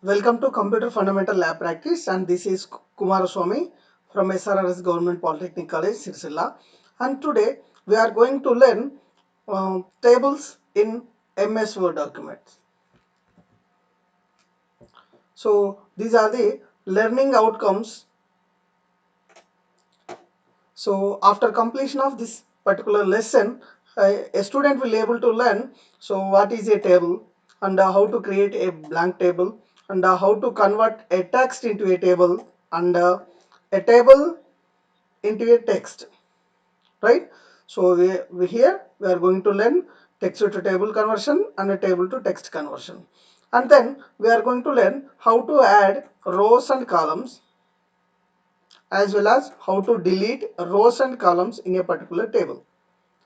Welcome to Computer Fundamental Lab Practice, and this is Kumaraswamy from SRRS Government Polytechnic College, Sirsilla. And today we are going to learn tables in MS Word documents. So these are the learning outcomes. So after completion of this particular lesson, a student will be able to learn what is a table, and how to create a blank table, and how to convert a text into a table, and a table into a text, right? So here we are going to learn text to table conversion and a table to text conversion, and then we are going to learn how to add rows and columns, as well as how to delete rows and columns in a particular table.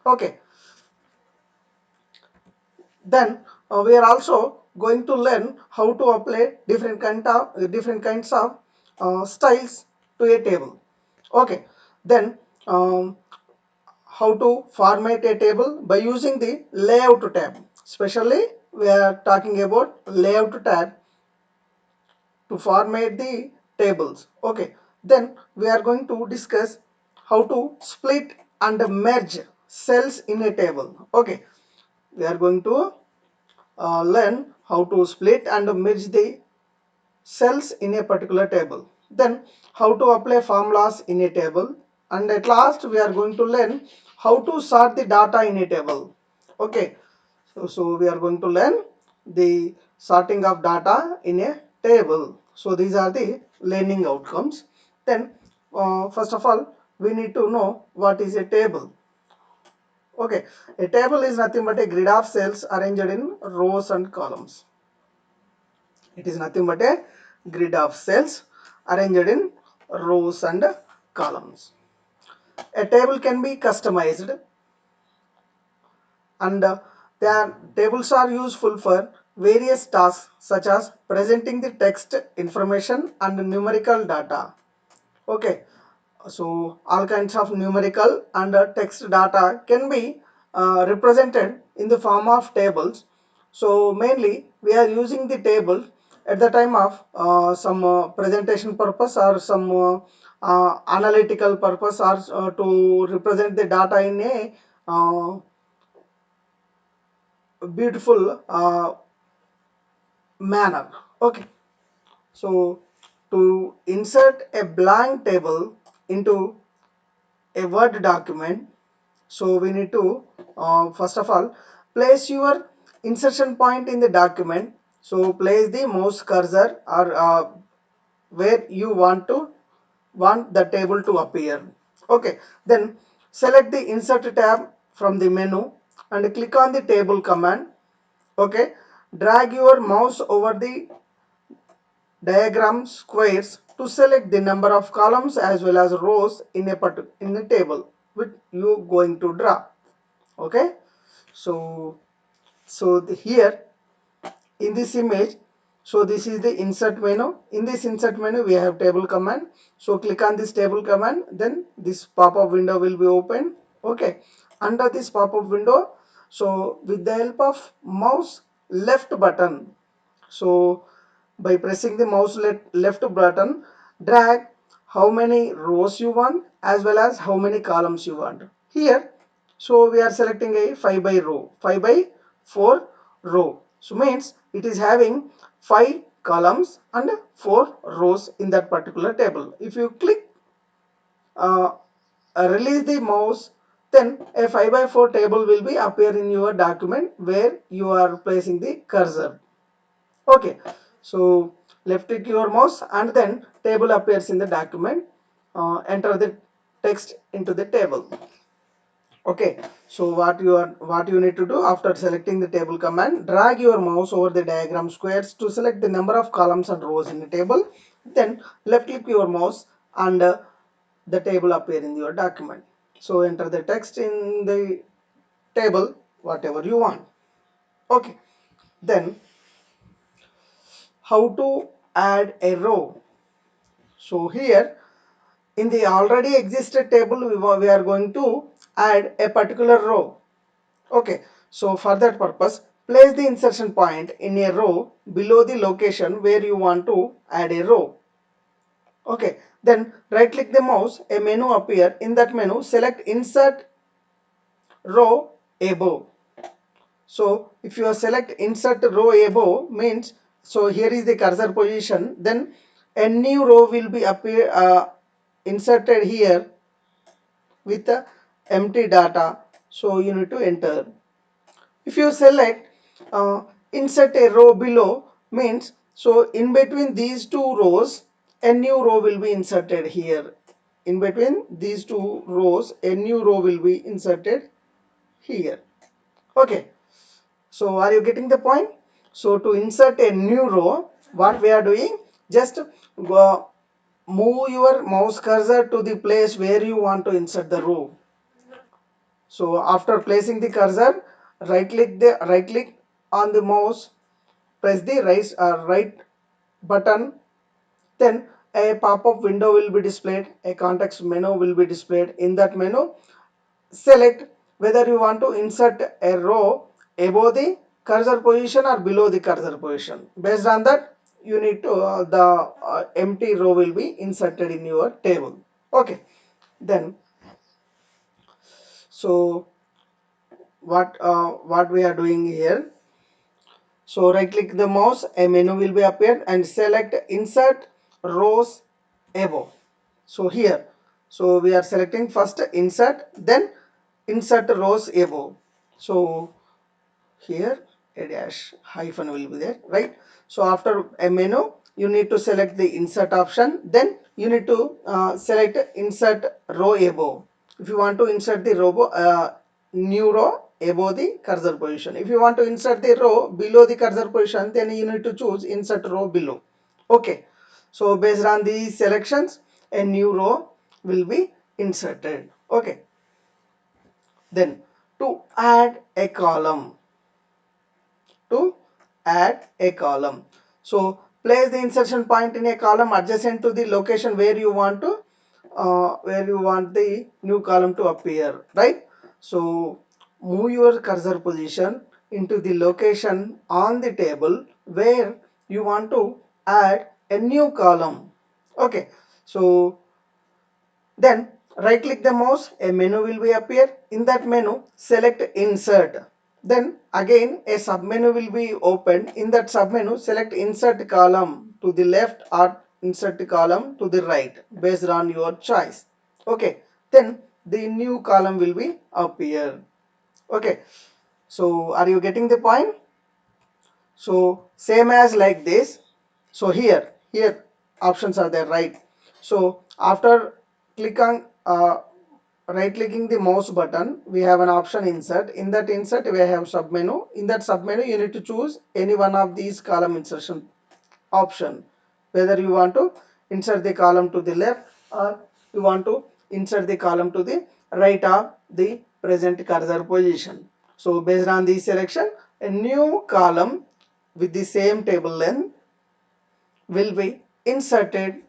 Okay, then we are also going to learn how to apply different kinds of styles to a table. Okay, then how to format a table by using the layout tab. Especially we are talking about layout tab to format the tables. Okay, then we are going to discuss how to split and merge cells in a table. Okay, we are going to learn how to split and merge the cells in a particular table, then how to apply formulas in a table, and at last we are going to learn how to sort the data in a table. Okay, so we are going to learn the sorting of data in a table. So these are the learning outcomes. Then first of all, we need to know what is a table. Okay, a table is nothing but a grid of cells arranged in rows and columns. It is nothing but a grid of cells arranged in rows and columns. A table can be customized, and their tables are useful for various tasks such as presenting the text, information, and numerical data. Okay, so all kinds of numerical and text data can be represented in the form of tables. So mainly we are using the table at the time of some presentation purpose, or some analytical purpose, or to represent the data in a beautiful manner. Okay, so to insert a blank table into a Word document, so we need to first of all place your insertion point in the document. So place the mouse cursor, or where you want the table to appear. Okay, then select the insert tab from the menu and click on the table command. Okay, drag your mouse over the diagram squares to select the number of columns as well as rows in a table which you going to draw. Okay, so here in this image, so this is the insert menu. In this insert menu we have table command. So click on this table command, then this pop-up window will be open. Okay, under this pop-up window, so with the help of mouse left button, so by pressing the mouse left button, drag how many rows you want as well as how many columns you want. Here, so we are selecting a 5 by row, 5 by 4 row. So means it is having 5 columns and 4 rows in that particular table. If you click uh, release the mouse, then a 5 by 4 table will be appear in your document where you are placing the cursor. Okay, so left click your mouse and then table appears in the document. Enter the text into the table. Okay, so what you need to do after selecting the table command, drag your mouse over the diagram squares to select the number of columns and rows in the table. Then left click your mouse and the table appear in your document. So enter the text in the table whatever you want. Okay, then how to add a row. So here in the already existed table we are going to add a particular row. Okay, so for that purpose place the insertion point in a row below the location where you want to add a row. Okay, then right click the mouse, a menu appear. In that menu, select insert row above. So if you select insert row above means, so here is the cursor position, then a new row will be appear inserted here with the empty data. So you need to enter. If you select insert a row below means, so in between these two rows a new row will be inserted here. In between these two rows a new row will be inserted here. Okay, so are you getting the point? So to insert a new row, what we are doing, just move your mouse cursor to the place where you want to insert the row. So after placing the cursor, right click on the mouse, press the right button, then a pop-up window will be displayed, a context menu will be displayed. In that menu, select whether you want to insert a row above the cursor position or below the cursor position. Based on that, you need to the empty row will be inserted in your table. Okay, then so what we are doing here, so right click the mouse, a menu will be appeared and select insert rows above. So here, so we are selecting first insert, then insert rows above. So here a dash hyphen will be there, right? So after a menu, you need to select the insert option, then you need to select insert row above. If you want to insert the row new row above the cursor position, if you want to insert the row below the cursor position, then you need to choose insert row below. Okay, so based on these selections a new row will be inserted. Okay, then to add a column, to add a column. So place the insertion point in a column adjacent to the location where you want to where you want the new column to appear, right? So move your cursor position into the location on the table where you want to add a new column. Okay, so then right click the mouse, a menu will be appear. In that menu, select insert. Then again a submenu will be opened. In that submenu, select insert column to the left or insert column to the right based on your choice. Okay, then the new column will be appear. Okay, so are you getting the point? So same as like this. So here options are there, right? So after click on right clicking the mouse button, we have an option insert. In that insert we have submenu. In that submenu you need to choose any one of these column insertion option, whether you want to insert the column to the left or you want to insert the column to the right of the present cursor position. So based on this selection, a new column with the same table length will be inserted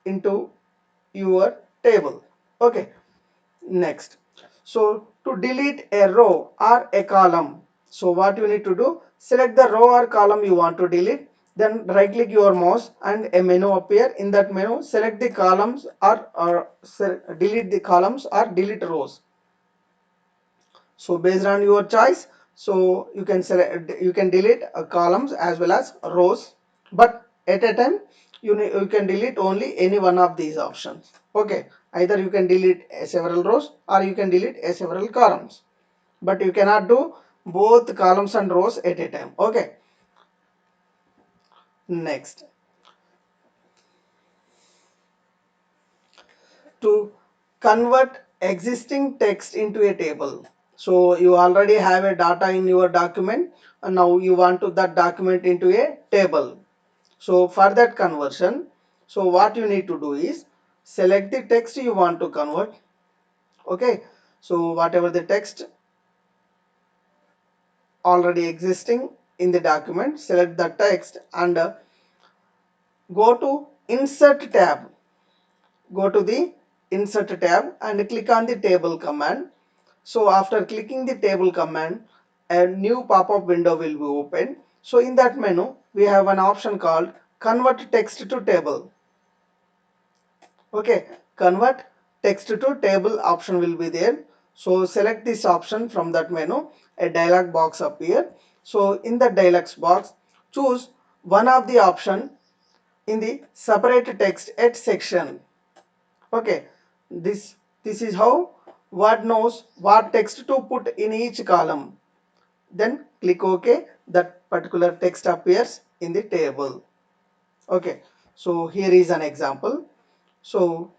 into your table. Okay, next, so to delete a row or a column, so what you need to do, select the row or column you want to delete, then right click your mouse and a menu appear. In that menu, select the columns or delete the columns or delete rows. So based on your choice, so you can select, you can delete columns as well as rows, but at a time you can delete only any one of these options. Okay, either you can delete several rows or you can delete several columns, but you cannot do both columns and rows at a time. Okay, next, to convert existing text into a table. So you already have a data in your document and now you want to that document into a table. So for that conversion, so what you need to do is select the text you want to convert. Okay, so whatever the text already existing in the document, select the text and go to insert tab. Go to the insert tab and click on the table command. So after clicking the table command, a new pop-up window will be opened. So in that menu, we have an option called convert text to table. Okay, convert text to table option will be there. So select this option from that menu. A dialog box appear. So in the dialog box, choose one of the option in the separate text at section. Okay, this is how Word knows what text to put in each column. Then click OK. That particular text appears in the table. Okay, so here is an example. So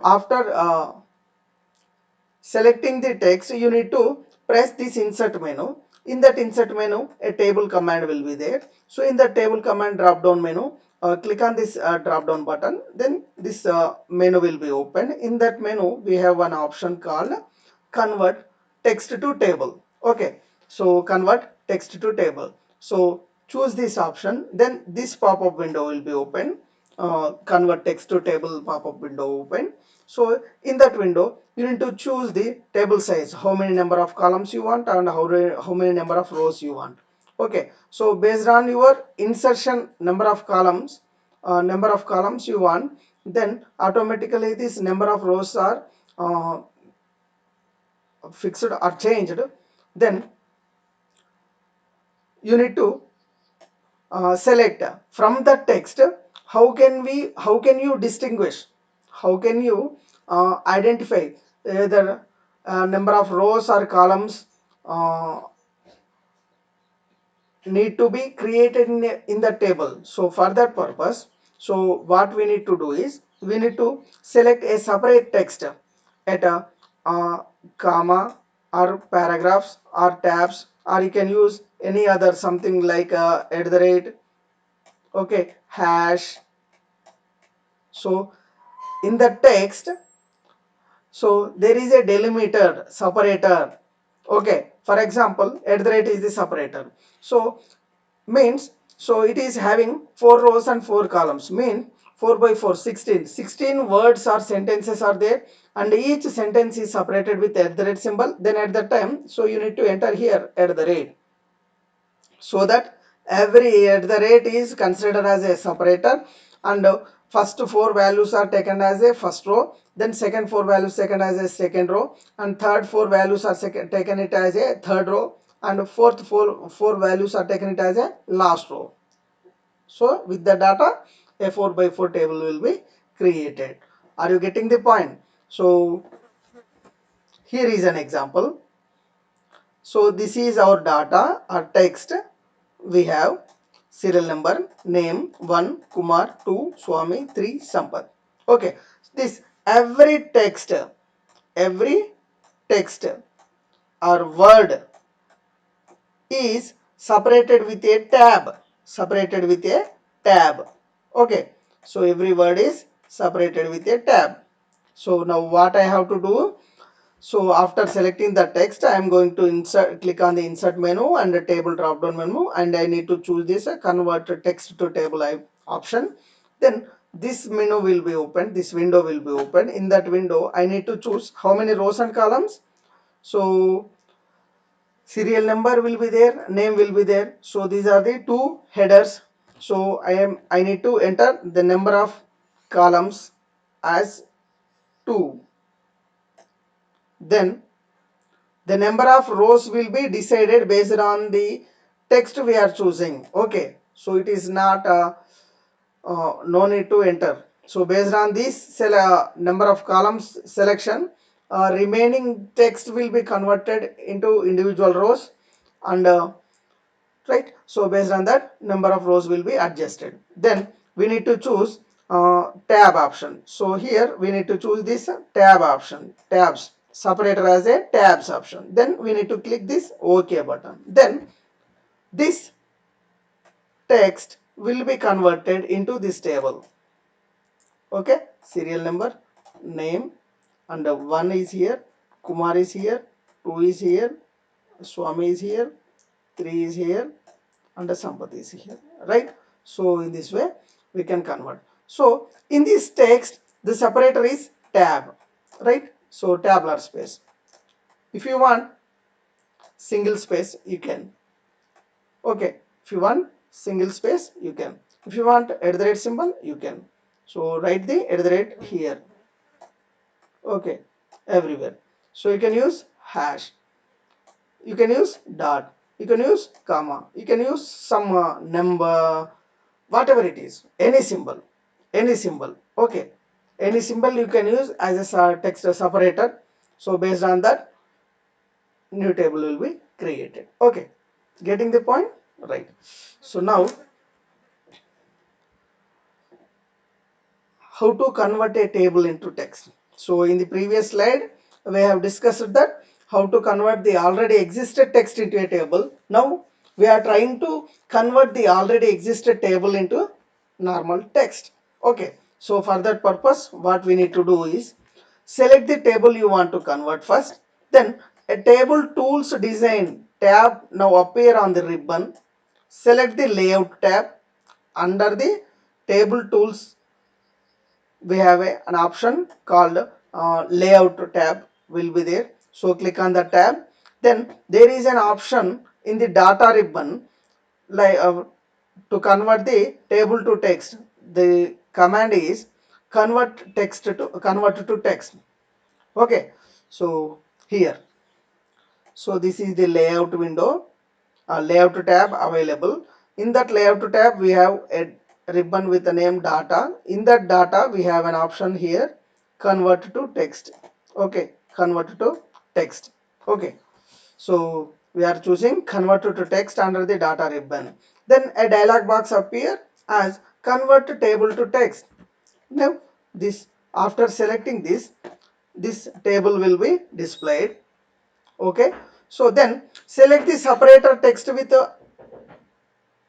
after selecting the text, you need to press this insert menu. In that insert menu, a table command will be there. So in the table command drop down menu, click on this drop down button. Then this menu will be open. In that menu, we have one option called convert text to table. Okay, so convert text to table. So choose this option. Then this pop-up window will be open. Convert text to table pop-up window open. So in that window, you need to choose the table size, how many number of columns you want and how many number of rows you want. Okay, so based on your insertion number of columns you want, then automatically this number of rows are fixed or changed. Then you need to select from the text. How can you distinguish, how can you identify either number of rows or columns uh, need to be created in the table. So for that purpose, so what we need to do is we need to select a separate text at a comma or paragraphs or tabs, or you can use any other something like at the rate, okay, hash. So in the text, so there is a delimiter separator. Okay, for example, at the rate is the separator. So means, so it is having 4 rows and 4 columns, mean 4 by 4 16 words or sentences are there, and each sentence is separated with at the rate symbol. Then at that time, so you need to enter here at the rate, so that every at the rate is considered as a separator, and first 4 values are taken as a first row, then second 4 values taken as a second row, and third 4 values are taken it as a third row, and fourth 4 values are taken it as a last row. So with the data, a 4 by 4 table will be created. Are you getting the point? So here is an example. So this is our data, our text. We have serial number, name 1 Kumar, 2 Swami, 3 Sampath. Okay, this every text or word is separated with a tab, separated with a tab. Okay, so every word is separated with a tab. So now what I have to do? So after selecting the text, I am going to click on the insert menu and the table drop down menu, and I need to choose this convert text to table option. Then this menu will be open, this window will be open. In that window, I need to choose how many rows and columns. So serial number will be there, name will be there. So these are the two headers. So I need to enter the number of columns as 2. Then the number of rows will be decided based on the text we are choosing. Okay, so it is not no need to enter. So based on this number of columns selection, remaining text will be converted into individual rows, and right, so based on that number of rows will be adjusted. Then we need to choose tab option. So here we need to choose this tab option, tabs separator as a tabs option. Then we need to click this OK button. Then this text will be converted into this table. Okay, serial number, name, and 1 is here, Kumar is here, 2 is here, Swami is here, 3 is here, and the Sampath is here, right? So in this way we can convert. So in this text, the separator is tab, right? So tabular space. If you want, single space you can. Okay, if you want single space you can. If you want at the rate symbol you can. So write the at the rate here. Okay, everywhere. So you can use hash, you can use dot, you can use comma, you can use some number, whatever it is, any symbol, any symbol. Okay, any symbol you can use as a text separator. So based on that, new table will be created. Okay, getting the point, right? So now, how to convert a table into text. So in the previous slide we have discussed that how to convert the already existed text into a table. Now we are trying to convert the already existed table into normal text. Okay, so for that purpose what we need to do is select the table you want to convert first, then a table tools design tab now appear on the ribbon. Select the layout tab. Under the table tools we have an option called layout tab will be there. So click on the tab. Then there is an option in the data ribbon, like to convert the table to text. The command is convert to text. Okay, so here, so this is the layout window, layout tab available. In that layout tab we have a ribbon with the name data. In that data we have an option here, convert to text. Okay, convert to text. Okay, so we are choosing convert to text under the data ribbon. Then a dialog box appear as convert table to text. Now this, after selecting this table will be displayed. Okay, so then select the separator text with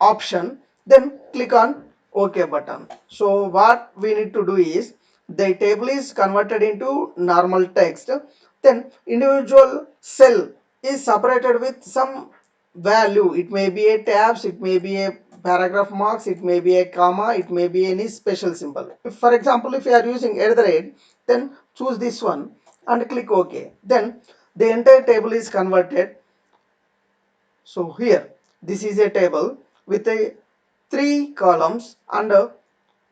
option, then click on OK button. So what we need to do is, the table is converted into normal text, then individual cell is separated with some value. It may be a tabs, it may be a paragraph marks, it may be a comma, it may be any special symbol. If, for example, if you are using at the rate, then choose this one and click OK. Then the entire table is converted. So here, this is a table with a 3 columns and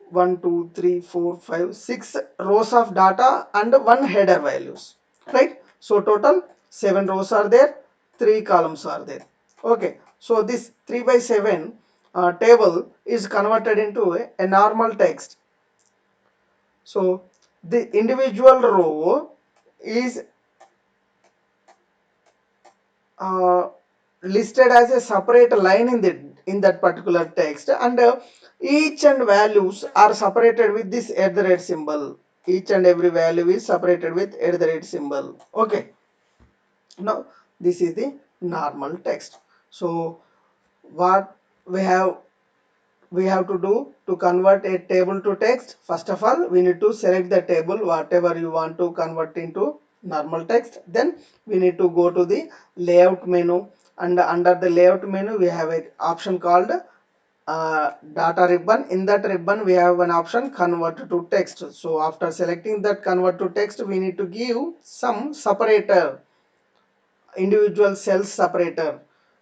1, 2, 3, 4, 5, 6 rows of data and 1 header values, right? So total 7 rows are there, 3 columns are there. Okay, so this 3 by 7 table is converted into a normal text. So the individual row is uh, listed as a separate line in that particular text, and each and values are separated with this at the rate symbol. Each and every value is separated with at the rate symbol. Okay, now this is the normal text. So what we have to do to convert a table to text? First of all, we need to select the table whatever you want to convert into normal text. Then we need to go to the layout menu, and under the layout menu we have an option called data ribbon. In that ribbon we have an option convert to text. So after selecting that convert to text, we need to give some separator, individual cells separator.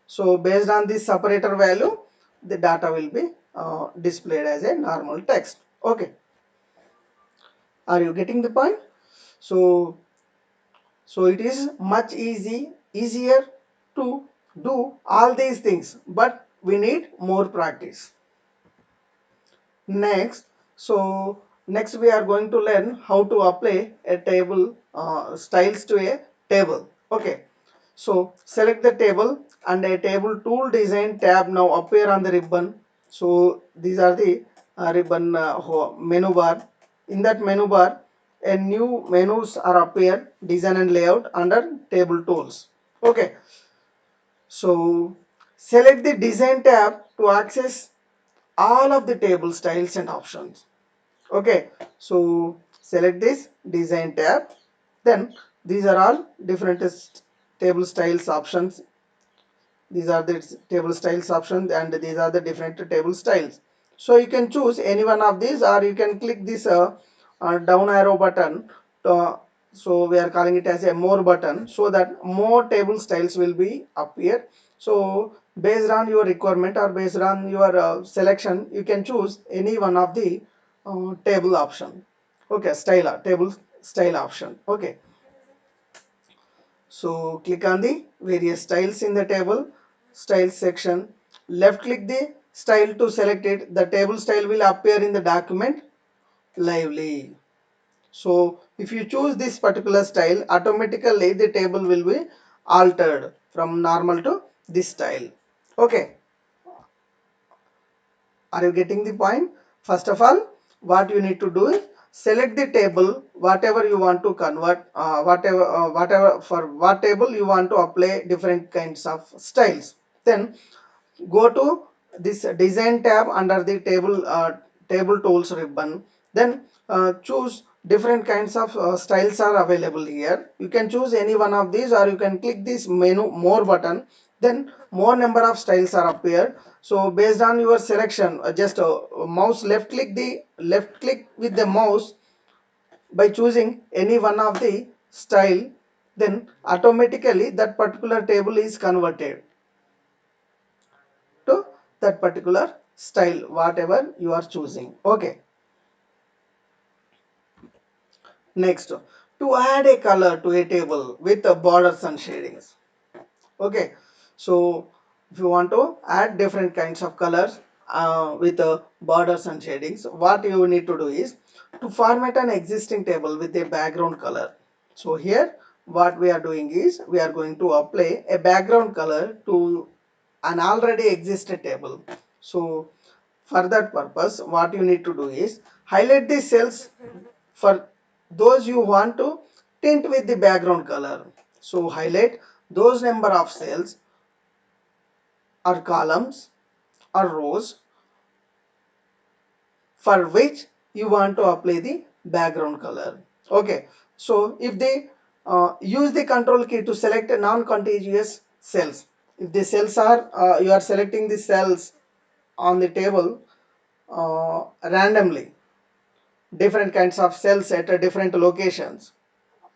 So based on this separator value, the data will be displayed as a normal text. Okay, are you getting the point? So it is much easier to do all these things, but we need more practice. Next, next we are going to learn how to apply a table styles to a table. Okay, so select the table, and a table tool design tab now appear on the ribbon. So these are the ribbon menu bar. In that menu bar, a new menus are appear, design and layout under table tools. Okay, so select the design tab to access all of the table styles and options. Okay, so select this design tab, then these are all different table styles options. These are the table styles options, and these are the different table styles. So you can choose any one of these, or you can click this down arrow button so we are calling it as a more button, so that more table styles will be appear. So based on your requirement or based on your selection, you can choose any one of the table option. Okay, style table style option. Okay, so click on the various styles in the table styles section, left click the style to select it. The table style will appear in the document lively. So if you choose this particular style, automatically the table will be altered from normal to this style. Okay, are you getting the point? First of all, what you need to do is select the table, whatever you want to convert, whatever for what table you want to apply different kinds of styles. Then go to this design tab under the table tools ribbon. Then choose different kinds of styles are available here. You can choose any one of these, or you can click this menu more button. Then more number of styles are appeared. So based on your selection, just mouse left click with the mouse by choosing any one of the style, then automatically that particular table is converted to that particular style whatever you are choosing. Okay, next, to add a color to a table with borders and shadings. Okay, so if you want to add different kinds of colors with borders and shadings, what you need to do is to format an existing table with a background color. So here what we are doing is we are going to apply a background color to an already existed table. So for that purpose, what you need to do is highlight the cells for those you want to tint with the background color. So highlight those number of cells or columns or rows for which you want to apply the background color. Okay, so if they use the control key to select non-contiguous cells. If the cells are you are selecting the cells on the table randomly, different kinds of cells at different locations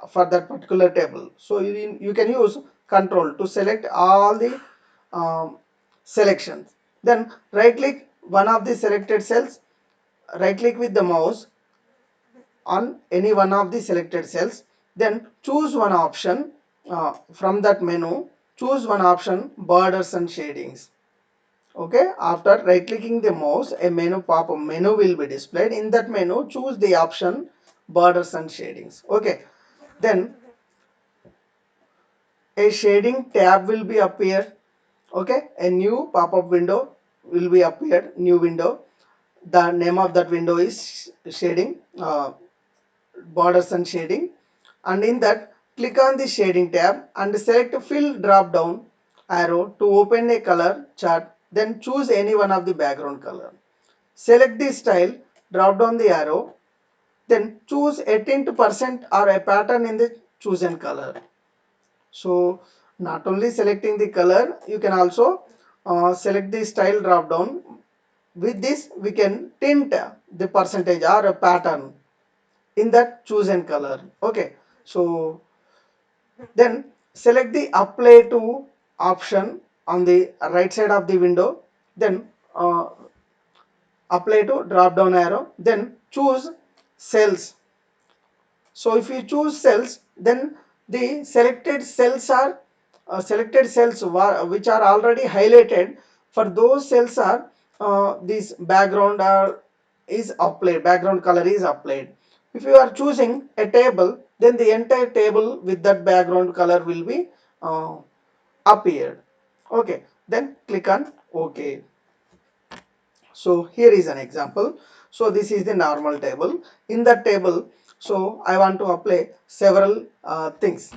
for that particular table. So you can use control to select all the selections. Then right click one of the selected cells, right click with the mouse on any one of the selected cells, then choose one option from that menu, choose one option borders and shadings. Okay, after right clicking the mouse, a menu pop-up menu will be displayed. In that menu, choose the option borders and shadings. Okay, then a shading tab will be appear. Okay, a new pop-up window will be appeared, new window. The name of that window is shading, borders and shading, and in that click on the shading tab and select fill drop down arrow to open a color chart. Then choose any one of the background color, select the style, drop down the arrow, then choose a tint percent or a pattern in the chosen color. So not only selecting the color, you can also select the style drop down. With this we can tint the percentage or a pattern in that chosen color. Okay, so then select the apply to option on the right side of the window, then apply to drop down arrow, then choose cells. So if you choose cells, then the selected cells are which are already highlighted. For those cells are this background is applied, background color is applied. If you are choosing a table, then the entire table with that background color will be appeared. Okay, then click on OK. So here is an example. So this is the normal table. In that table, so I want to apply several things.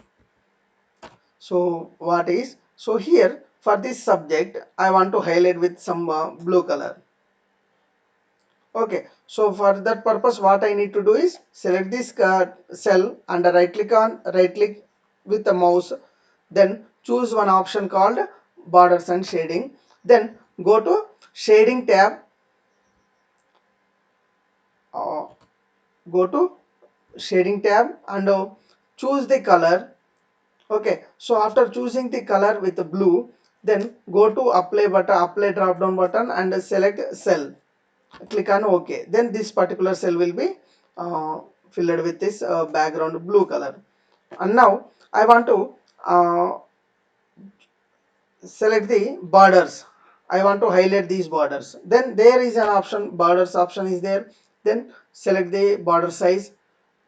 So what is, so here for this subject I want to highlight with some blue color. Okay, so for that purpose what I need to do is select this cell and right click with the mouse, then choose one option called borders and shading, then go to shading tab, uh, go to shading tab and choose the color. Okay, so after choosing the color with the blue, then go to apply button, apply drop down button and select cell, click on OK. Then this particular cell will be filled with this background blue color. And now I want to uh, select the borders. I want to highlight these borders. Then there is an option, borders option is there. Then select the border size.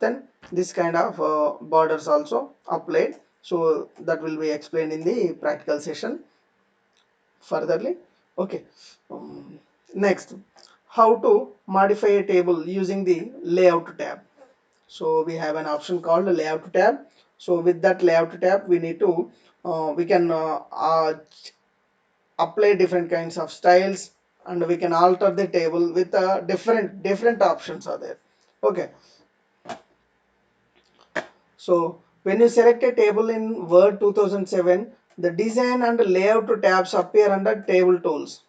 Then this kind of borders also applied. So that will be explained in the practical session furtherly. Okay. Next, how to modify a table using the layout tab. So we have an option called layout tab. So with that layout tab, we need to we can apply different kinds of styles, and we can alter the table with different options are there. Okay, so when you select a table in Word 2007, the design and layout tabs appear under table tools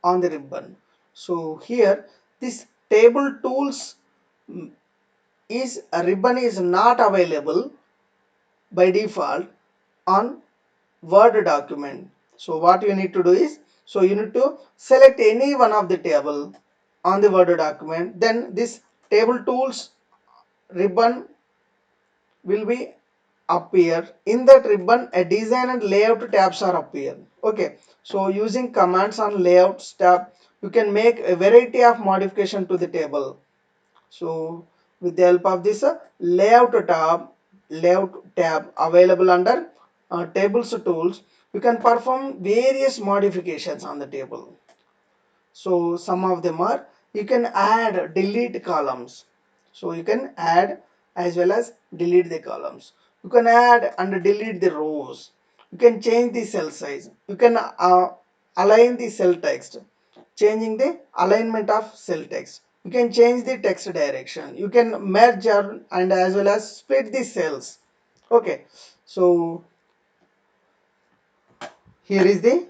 on the ribbon. So here this table tools is a ribbon is not available by default on Word document. So what you need to do is, so you need to select any one of the table on the Word document. Then this table tools ribbon will be appear. In that ribbon, a design and layout tabs are appear. Okay. So using commands on layouts tab, you can make a variety of modification to the table. So with the help of this layout tab available under tables tools, you can perform various modifications on the table. So some of them are, you can add, delete columns. So you can add as well as delete the columns. You can add and delete the rows. You can change the cell size. You can align the cell text, changing the alignment of cell text. You can change the text direction. You can merge and as well as split the cells. Okay, so here is the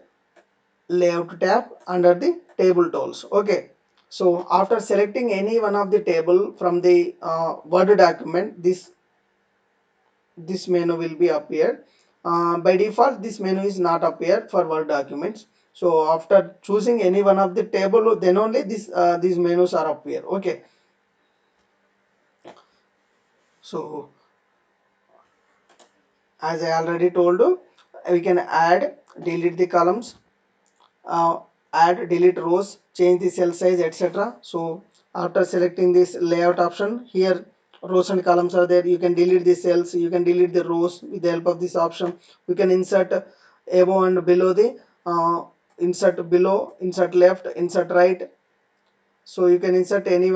layout tab under the table tools. Okay, so after selecting any one of the table from the Word document, this menu will be appeared. By default, this menu is not appeared for Word documents. So after choosing any one of the table, then only these menus are appear. Okay, so as I already told you, we can add, delete the columns, uh, add, delete rows, change the cell size, etc. So after selecting this layout option, here rows and columns are there. You can delete the cells, you can delete the rows with the help of this option. You can insert above and below the insert below, insert left, insert right. So you can insert any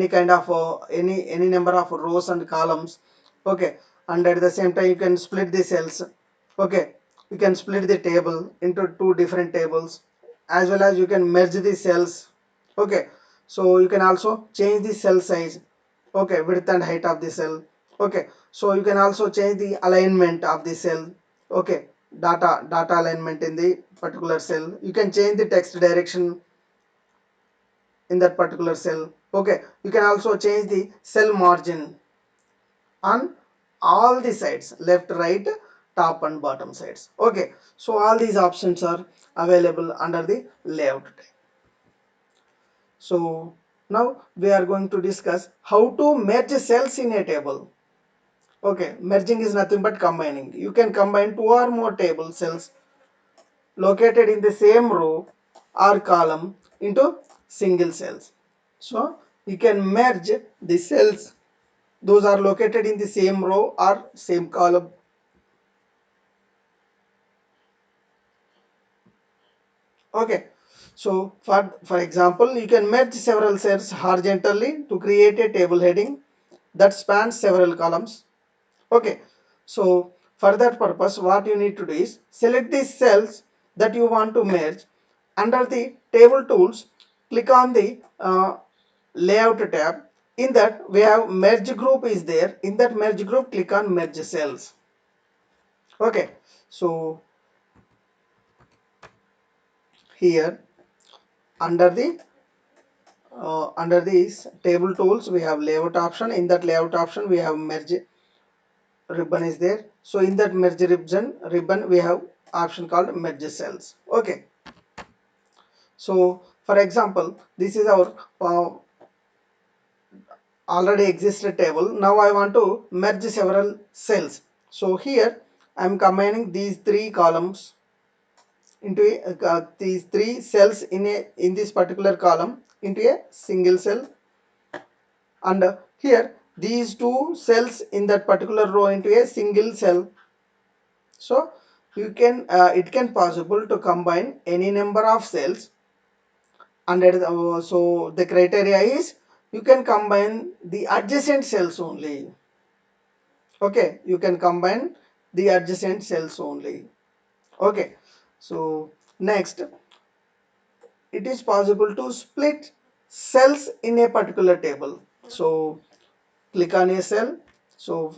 kind of any number of rows and columns. Okay, and at the same time you can split the cells. Okay, you can split the table into two different tables, as well as you can merge the cells. Okay, so you can also change the cell size. Okay, width and height of the cell. Okay, so you can also change the alignment of the cell. Okay, data alignment in the particular cell. You can change the text direction in that particular cell. Okay, you can also change the cell margin on all the sides, left, right, top and bottom sides. Okay, so all these options are available under the layout tab. So now we are going to discuss how to merge cells in a table. Okay, merging is nothing but combining. You can combine two or more table cells located in the same row or column into single cells. So you can merge the cells those are located in the same row or same column. Okay, so for example, you can merge several cells horizontally to create a table heading that spans several columns. Okay, so for that purpose, what you need to do is select the cells that you want to merge. Under the table tools, click on the layout tab. In that we have merge group is there. In that merge group, click on merge cells. Okay, so here under these table tools we have layout option. In that layout option we have merge. ribbon is there. So in that merge ribbon we have option called merge cells. Okay, so for example, this is our already existed table. Now I want to merge several cells. So here I am combining these three columns into these three cells in this particular column into a single cell, and here these two cells in that particular row into a single cell. So you can it can possible to combine any number of cells, and so the criteria is you can combine the adjacent cells only. Okay, you can combine the adjacent cells only. Okay, so next, it is possible to split cells in a particular table. So click on a cell. So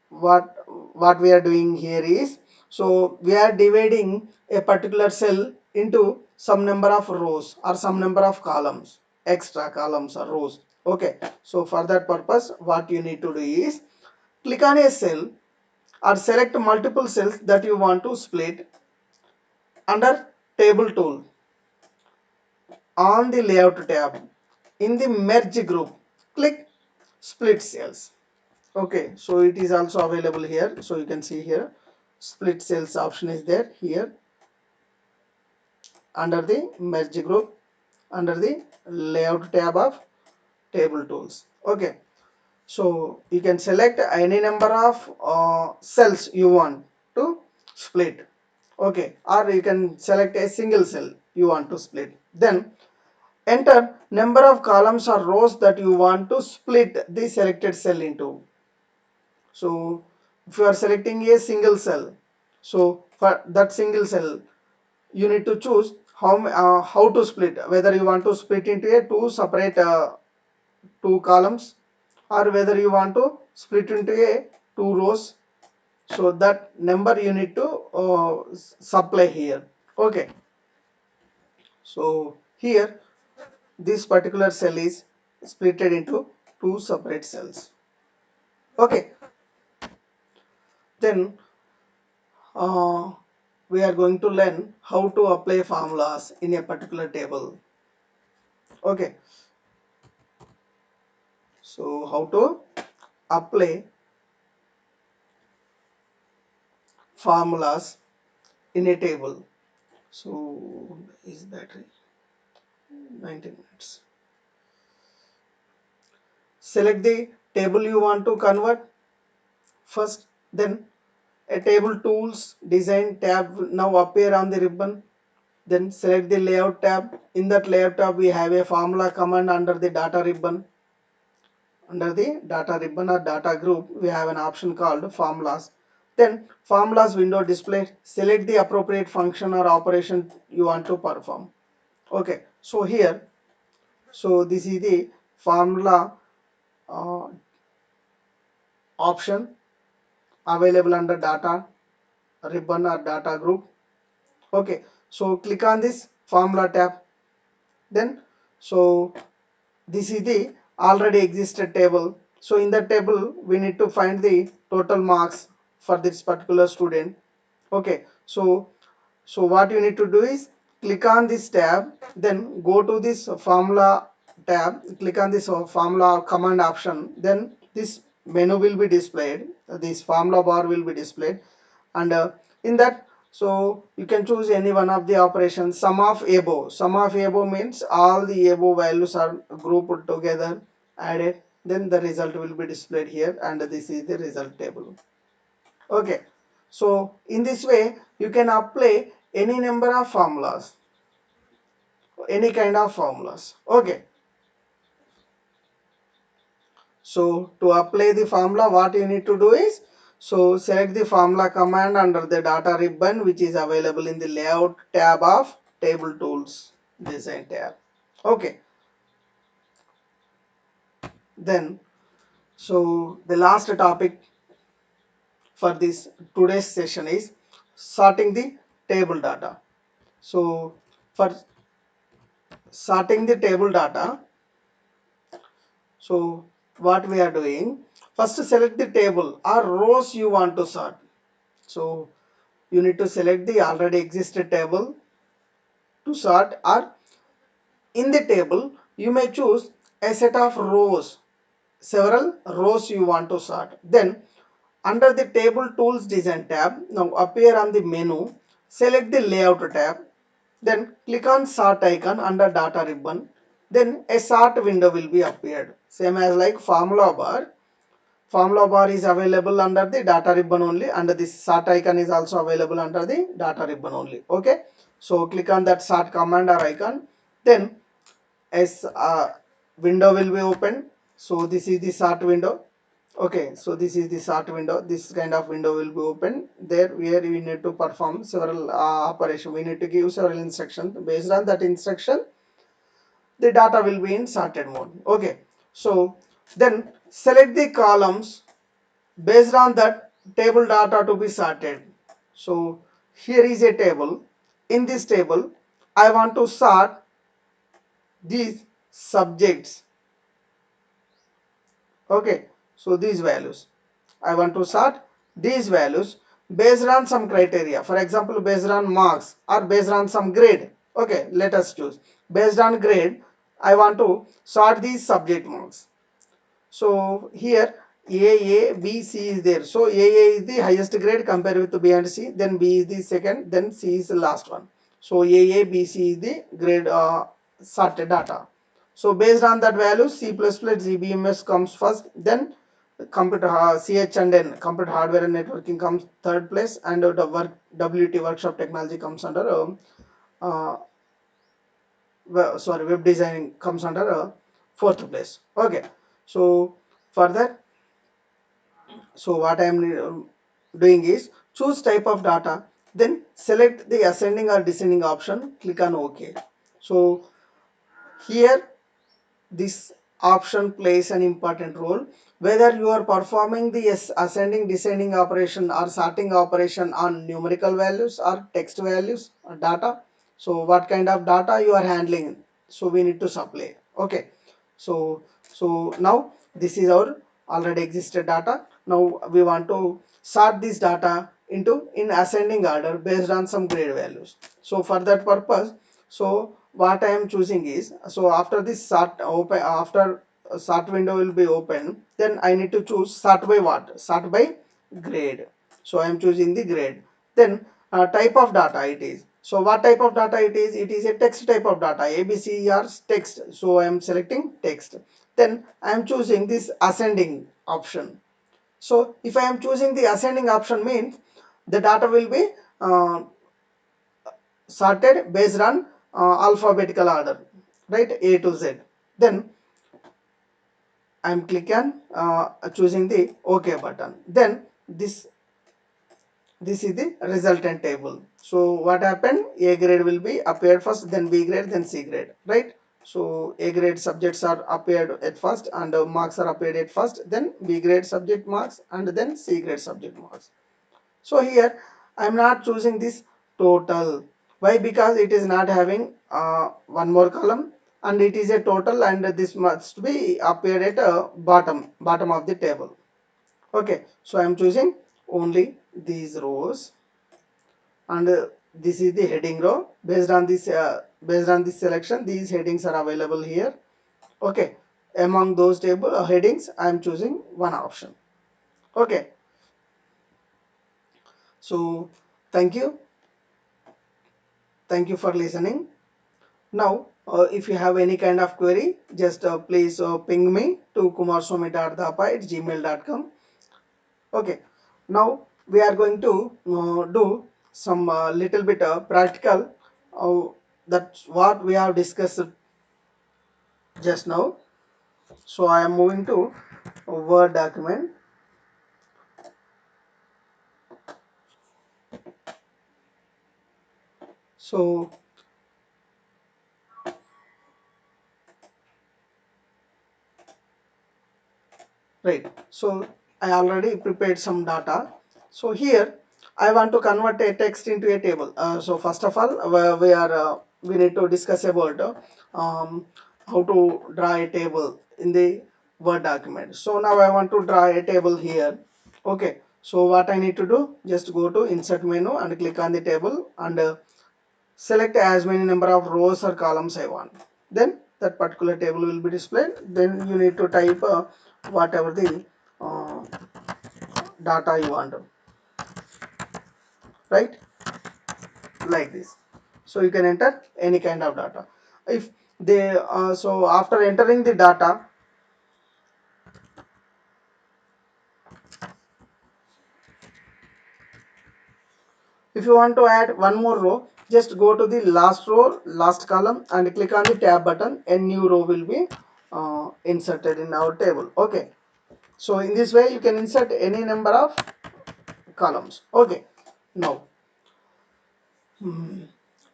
what we are doing here is, so we are dividing a particular cell into some number of rows or some number of columns, extra columns or rows. Okay, so for that purpose what you need to do is click on a cell or select multiple cells that you want to split. Under table tool, on the layout tab, in the merge group, click split cells. Okay, so it is also available here. So you can see here split cells option is there here under the merge group, under the layout tab of table tools. Okay, so you can select any number of cells you want to split. Okay, or you can select a single cell you want to split. Then enter number of columns or rows that you want to split the selected cell into. So if you are selecting a single cell, so for that single cell you need to choose how to split, whether you want to split into a two separate two columns, or whether you want to split into a two rows. So that number you need to supply here. Okay, so here this particular cell is splitted into two separate cells. Okay, then uh, we are going to learn how to apply formulas in a particular table. Okay, so how to apply formulas in a table. So is battery 19 minutes. Select the table you want to convert first, then a table tools design tab now appear on the ribbon. Then select the layout tab. In that layout tab we have a formula command under the data ribbon. Under the data ribbon or data group we have an option called formulas. Then formulas window display. Select the appropriate function or operation you want to perform. Okay, so here, so this is the formula uh, option available under data ribbon or data group. Okay, so click on this formula tab. Then so this is the already existed table. So in the table we need to find the total marks for this particular student. Okay, so what you need to do is click on this tab, then go to this formula tab, click on this formula command option, then this menu will be displayed, this formula bar will be displayed, and in that, so you can choose any one of the operations. Sum of above means all the above values are grouped together, added, then the result will be displayed here, and this is the result table. Okay, so in this way you can apply any number of formulas, any kind of formulas. Okay, so to apply the formula what you need to do is, so select the formula command under the data ribbon which is available in the layout tab of table tools design tab. Okay, then so the last topic for this today's session is sorting the table data. So for sorting the table data, so what we are doing, First select the table or rows you want to sort. So you need to select the already existed table to sort, or in the table you may choose a set of rows, several rows you want to sort. Then under the table tools design tab, now appear on the menu, select the layout tab, then click on sort icon under data ribbon, then a sort window will be appeared, same as like formula bar. Formula bar is available under the data ribbon only, and this sort icon is also available under the data ribbon only. Okay, so click on that sort command or icon, then as window will be opened. So this is the sort window. Okay, so this is the sort window. This kind of window will be open there, where we need to perform several operation. We need to give several instructions. Based on that instruction, the data will be in sorted mode. Okay, so then select the columns based on that table data to be sorted. So here is a table. In this table, I want to sort these subjects. Okay, so these values I want to sort these values based on some criteria, for example based on marks or based on some grade. Okay, let us choose based on grade. I want to sort these subject marks. So here B, C is there. So A is the highest grade compared with B and C. Then B is the second. Then C is the last one. So B, C is the grade sorted data. So based on that value, C++, GBMS comes first. Then computer CH and N, computer hardware and networking comes third place, and the WT workshop technology comes under uh, sorry, web designing comes under fourth place. Okay, so further, so what I am doing is choose type of data, then select the ascending or descending option, click on OK. So here this option plays an important role whether you are performing the ascending descending operation or sorting operation on numerical values or text values or data. So what kind of data you are handling, so we need to supply. Okay, so now this is our already existed data. Now we want to sort this data into in ascending order based on some grade values. So for that purpose, so what I am choosing is, so after this sort open, after sort window will be open, then I need to choose sort by what, sort by grade. So I am choosing the grade. Then type of data it is. So what type of data it is? It is a text type of data. ABC are text. So I am selecting text. Then I am choosing this ascending option. So if I am choosing the ascending option means the data will be sorted based on alphabetical order, right, A to Z. Then I am clicking choosing the OK button. Then this is the resultant table. So what happened, A grade will be appeared first, then B grade, then C grade, right? So A grade subjects are appeared at first, and marks are appeared at first, then B grade subject marks, and then C grade subject marks. So here I am not choosing this total. Why? Because it is not having one more column, and it is a total, and this must be appeared at bottom of the table. Okay, so I am choosing only these rows, and this is the heading row. Based on this selection, these headings are available here. Okay, among those table headings, I am choosing one option. Okay, so thank you. Thank you for listening. Now, if you have any kind of query, just please ping me to kumarswamy.thapa@gmail.com. Okay, now we are going to do some little bit practical. Uh, that's what we have discussed just now. So I am moving to a Word document. So right, so I already prepared some data. So here I want to convert a text into a table. So first of all, we need to discuss about how to draw a table in the Word document. So now I want to draw a table here. Okay, so what I need to do, just go to insert menu and click on the table and select as many number of rows or columns I want. Then that particular table will be displayed. Then you need to type whatever the uh, data you want, right? Like this. So you can enter any kind of data. If they so after entering the data, if you want to add one more row, just go to the last row, last column and click on the tab button. A new row will be inserted in our table. Okay, so in this way you can insert any number of columns. Okay, now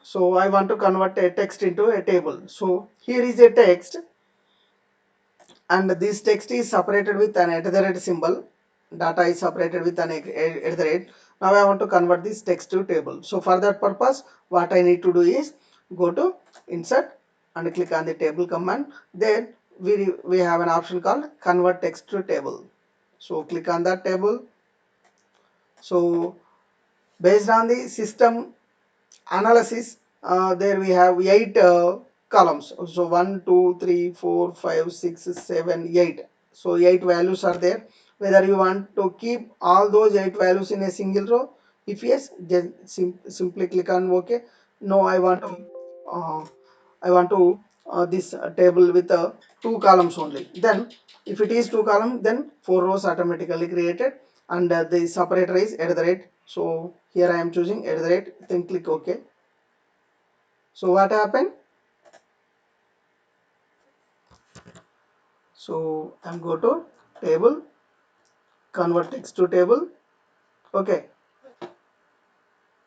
so I want to convert a text into a table. So here is a text and this text is separated with an at the rate symbol. Data is separated with an at the rate. Now I want to convert this text to table. So for that purpose, what I need to do is go to insert and click on the table command. Then we have an option called convert text to table. So click on that table. So based on the system analysis, there we have 8 columns. So 1 2 3 4 5 6 7 8. So 8 values are there. Whether you want to keep all those 8 values in a single row, if yes, then simply click on OK. No, uh, I want to this table with 2 columns only. Then if it is 2 columns, then 4 rows automatically created and the separator is at the rate. So here I am choosing at the rate, then click OK. So what happened? So I'm go to table, convert text to table. Okay,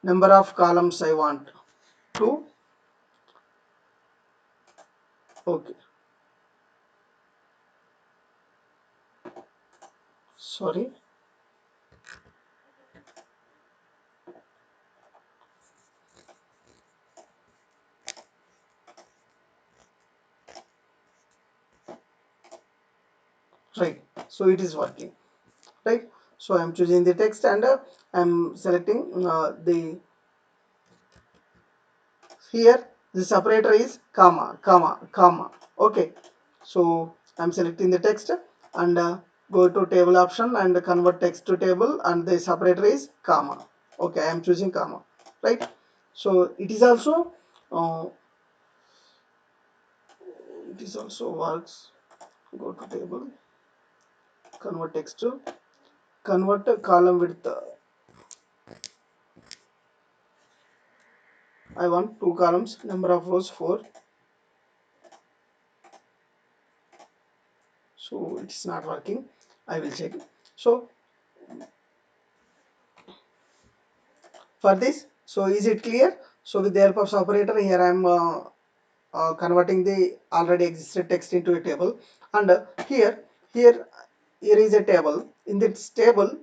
number of columns I want 2. Okay, sorry. Right. So it is working. Right. So I'm choosing the text and I'm selecting the here the separator is comma comma comma. Okay. So I'm selecting the text and go to table option and convert text to table and the separator is comma. Okay, I am choosing comma, right? So uh, it is also works. Go to table, convert text to convert a column width. I want 2 columns, number of rows 4. So it's not working. I will check. So for this, so is it clear? So with the help of separator, here I am converting the already existed text into a table, and here here is a table. In this table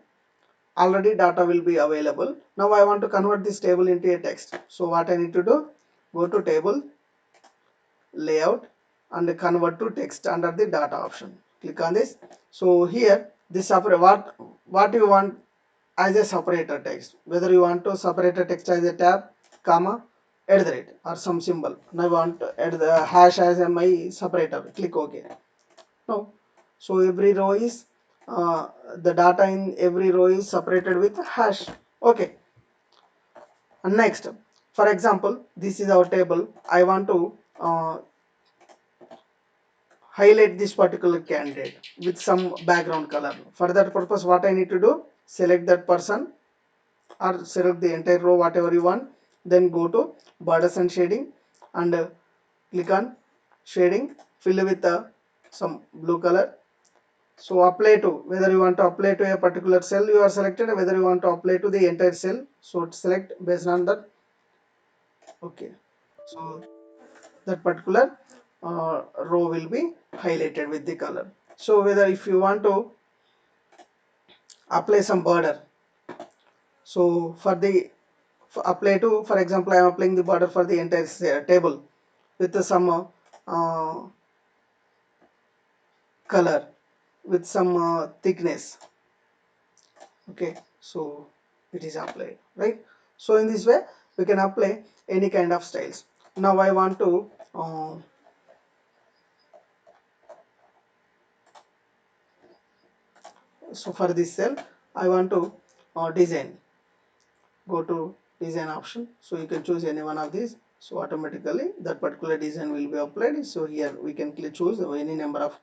already data will be available. Now I want to convert this table into a text. So what I need to do, go to table layout and convert to text under the data option. Click on this. So here this separate what you want as a separator text, whether you want to separate a text as a tab, comma, at the rate or some symbol. Now I want to add the hash as my separator. Click OK. Now so every row is the data in every row is separated with hash. Okay. And next, for example, this is our table. I want to highlight this particular candidate with some background color. For that purpose, what I need to do, select that person or select the entire row, whatever you want. Then go to borders and shading and click on shading, fill with some blue color. So apply to, whether you want to apply to a particular cell you are selected, whether you want to apply to the entire cell. So select based on that. Okay. So that particular row will be highlighted with the color. So whether if you want to apply some border, so for the apply to, for example, I am applying the border for the entire table with some color. with some thickness. Okay, so it is applied, right? So in this way we can apply any kind of styles. Now I want to so for this cell I want to design. Go to design option, so you can choose any one of these, so automatically that particular design will be applied. So here we can choose any number of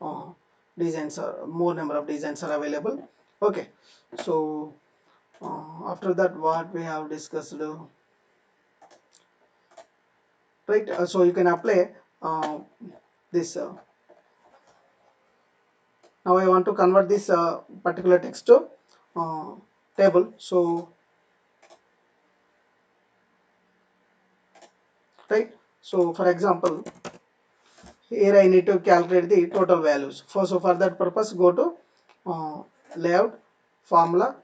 uh, designs, or more number of designs are available. Okay, so after that what we have discussed, right? So you can apply this now I want to convert this particular text to uh, table. So right, so for example here I need to calculate the total values. So for that purpose go to layout, formula,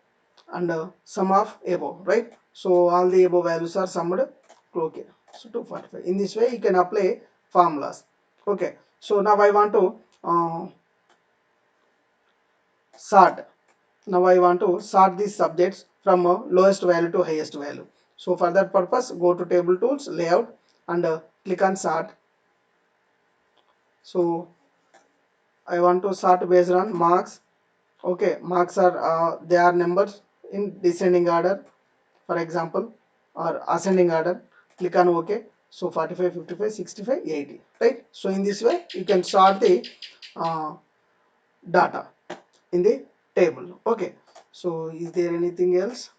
and sum of above, right? So all the above values are summed. Okay, so 245. In this way you can apply formulas. Okay, so now I want to sort. Now I want to sort these subjects from lowest value to highest value. So for that purpose go to table tools, layout, and click on sort. So I want to sort based on marks. Okay, marks are they are numbers in descending order, for example, or ascending order. Click on OK. So 45, 55, 65, 80, right? So in this way you can sort the uh, data in the table. Okay, so is there anything else?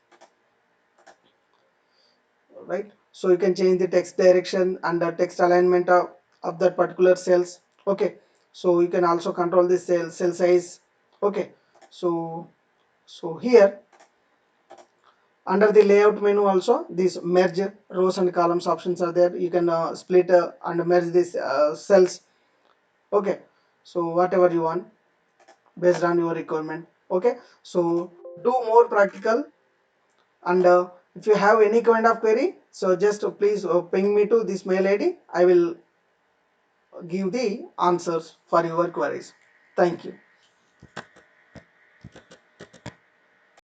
Right, so you can change the text direction and the text alignment of that particular cells. Okay, so you can also control the cell size. Okay, so here under the layout menu also these merge rows and columns options are there. You can split and merge these cells. Okay, so whatever you want based on your requirement. Okay, so do more practical, and if you have any kind of query, so just please ping me to this mail id. I will give the answers for your queries. Thank you.